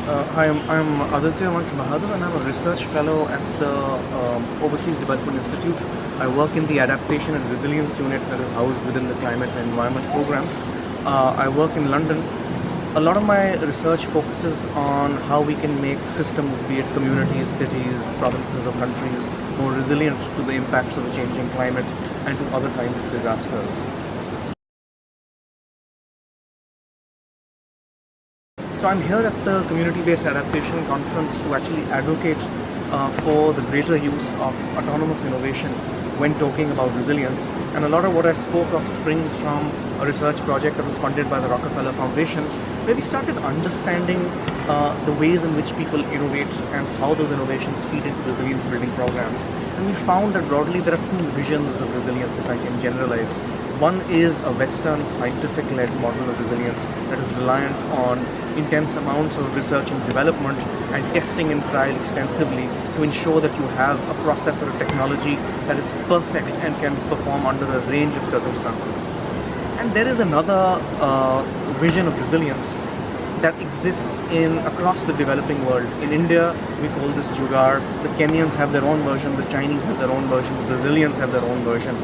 I'm Aditya Bahadur, and I'm a research fellow at the Overseas Development Institute. I work in the Adaptation and Resilience Unit that is housed within the Climate and Environment Program. I work in London. A lot of my research focuses on how we can make systems, be it communities, cities, provinces or countries, more resilient to the impacts of the changing climate and to other kinds of disasters. So I'm here at the Community-Based Adaptation Conference to actually advocate for the greater use of autonomous innovation when talking about resilience. And a lot of what I spoke of springs from a research project that was funded by the Rockefeller Foundation, where we started understanding the ways in which people innovate and how those innovations feed into resilience building programs. And we found that broadly there are two visions of resilience, if I can generalize. One is a Western scientific-led model of resilience that is reliant on intense amounts of research and development and testing and trial extensively to ensure that you have a process or a technology that is perfect and can perform under a range of circumstances. And there is another vision of resilience that exists across the developing world. In India, we call this Jugaad. The Kenyans have their own version, the Chinese have their own version, the Brazilians have their own version.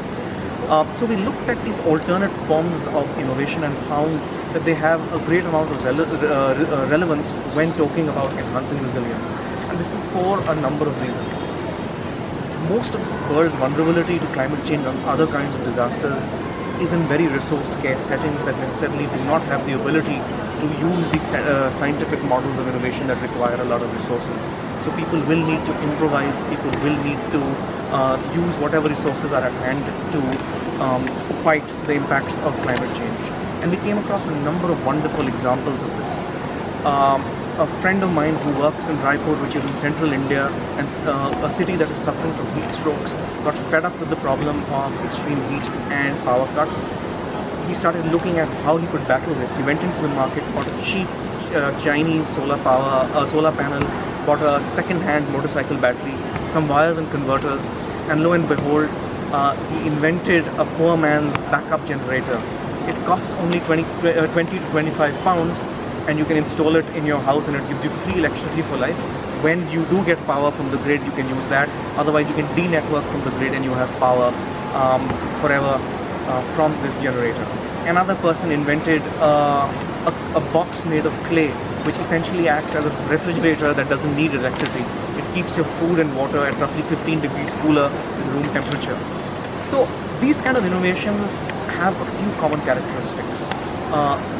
So we looked at these alternate forms of innovation and found that they have a great amount of relevance when talking about enhancing resilience. And this is for a number of reasons. Most of the world's vulnerability to climate change and other kinds of disasters is in very resource-scarce settings that necessarily do not have the ability to use these scientific models of innovation that require a lot of resources. So people will need to improvise, people will need to use whatever resources are at hand to fight the impacts of climate change. And we came across a number of wonderful examples of this. A friend of mine who works in Raipur, which is in central India, and a city that is suffering from heat strokes, got fed up with the problem of extreme heat and power cuts. He started looking at how he could battle this. He went into the market, bought a cheap Chinese solar panel, bought a second-hand motorcycle battery, some wires and converters, and lo and behold, he invented a poor man's backup generator. It costs only 20 to 25 pounds, and you can install it in your house and it gives you free electricity for life. When you do get power from the grid, you can use that. Otherwise, you can de-network from the grid and you have power forever from this generator. Another person invented a box made of clay, which essentially acts as a refrigerator that doesn't need electricity. It keeps your food and water at roughly 15 degrees cooler than room temperature. So these kind of innovations have a few common characteristics.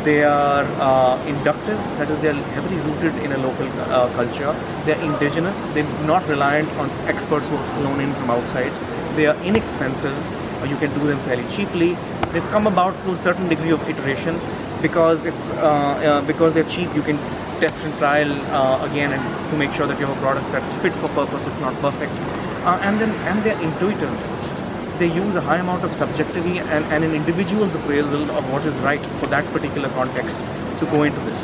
They are inductive, that is, they are heavily rooted in a local culture. They are indigenous, they're not reliant on experts who are flown in from outside. They are inexpensive, you can do them fairly cheaply. They've come about through a certain degree of iteration because they're cheap, you can test and trial again and to make sure that you have a product that's fit for purpose, if not perfect. And they're intuitive. They use a high amount of subjectivity and an individual's appraisal of what is right for that particular context to go into this.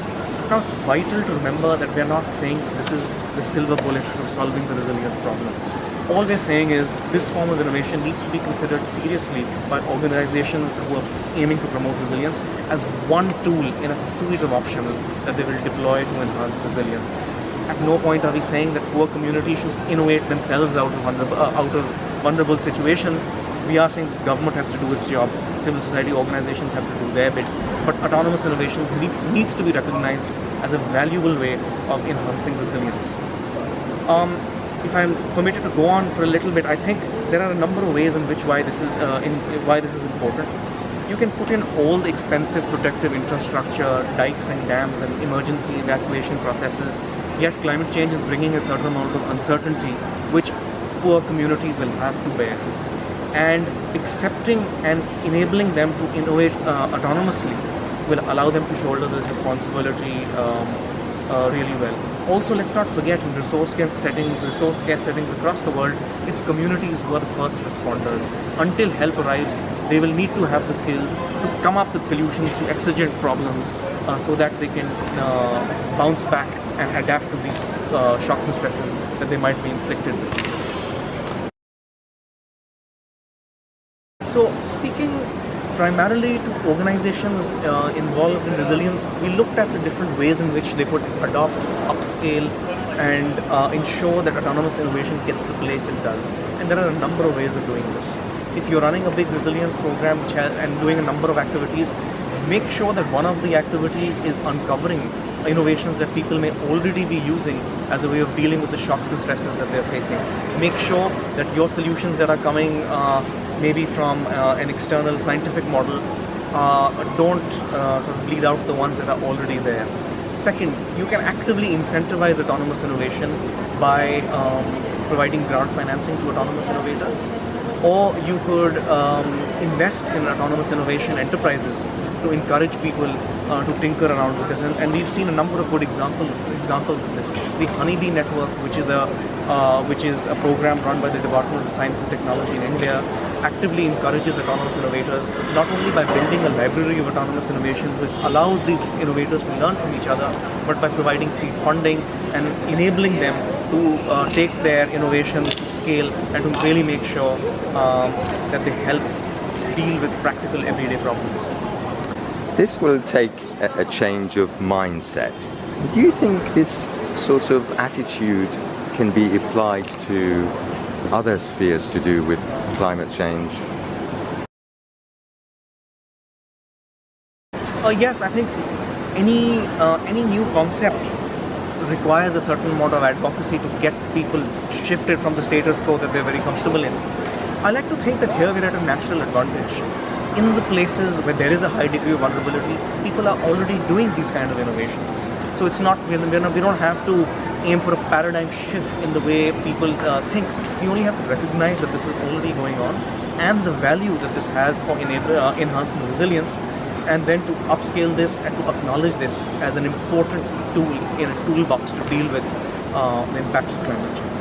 Now, it's vital to remember that we're not saying this is the silver bullet for solving the resilience problem. All we're saying is this form of innovation needs to be considered seriously by organizations who are aiming to promote resilience as one tool in a suite of options that they will deploy to enhance resilience. At no point are we saying that poor communities should innovate themselves out of vulnerable situations. We are saying the government has to do its job, civil society organizations have to do their bit, but autonomous innovations needs to be recognized as a valuable way of enhancing resilience. If I'm permitted to go on for a little bit, I think there are a number of ways in which why this is important. You can put in all the expensive protective infrastructure, dikes and dams and emergency evacuation processes, yet climate change is bringing a certain amount of uncertainty which poor communities will have to bear. And accepting and enabling them to innovate autonomously will allow them to shoulder this responsibility really well. Also, let's not forget in resource-scarce settings across the world, it's communities who are the first responders. Until help arrives, they will need to have the skills to come up with solutions to exigent problems so that they can bounce back and adapt to these shocks and stresses that they might be inflicted with. So speaking primarily to organizations involved in resilience, we looked at the different ways in which they could adopt, upscale, and ensure that autonomous innovation gets the place it does. And there are a number of ways of doing this. If you're running a big resilience program and doing a number of activities, make sure that one of the activities is uncovering innovations that people may already be using as a way of dealing with the shocks and stresses that they're facing. Make sure that your solutions that are coming maybe from an external scientific model don't sort of bleed out the ones that are already there. Second, you can actively incentivize autonomous innovation by providing grant financing to autonomous innovators, or you could invest in autonomous innovation enterprises to encourage people to tinker around with this. And we've seen a number of good examples of this. The Honeybee Network, which is a program run by the Department of Science and Technology in India, actively encourages autonomous innovators, not only by building a library of autonomous innovation which allows these innovators to learn from each other, but by providing seed funding and enabling them to take their innovations to scale and to really make sure that they help deal with practical everyday problems. This will take a change of mindset. Do you think this sort of attitude can be applied to other spheres to do with climate change? Yes, I think any new concept requires a certain amount of advocacy to get people shifted from the status quo that they're very comfortable in. I like to think that here we're at a natural advantage. In the places where there is a high degree of vulnerability, people are already doing these kind of innovations. So it's not we don't have to aim for a paradigm shift in the way people think. We only have to recognize that this is already going on and the value that this has for enhancing resilience, and then to upscale this and to acknowledge this as an important tool in a toolbox to deal with the impacts of climate change.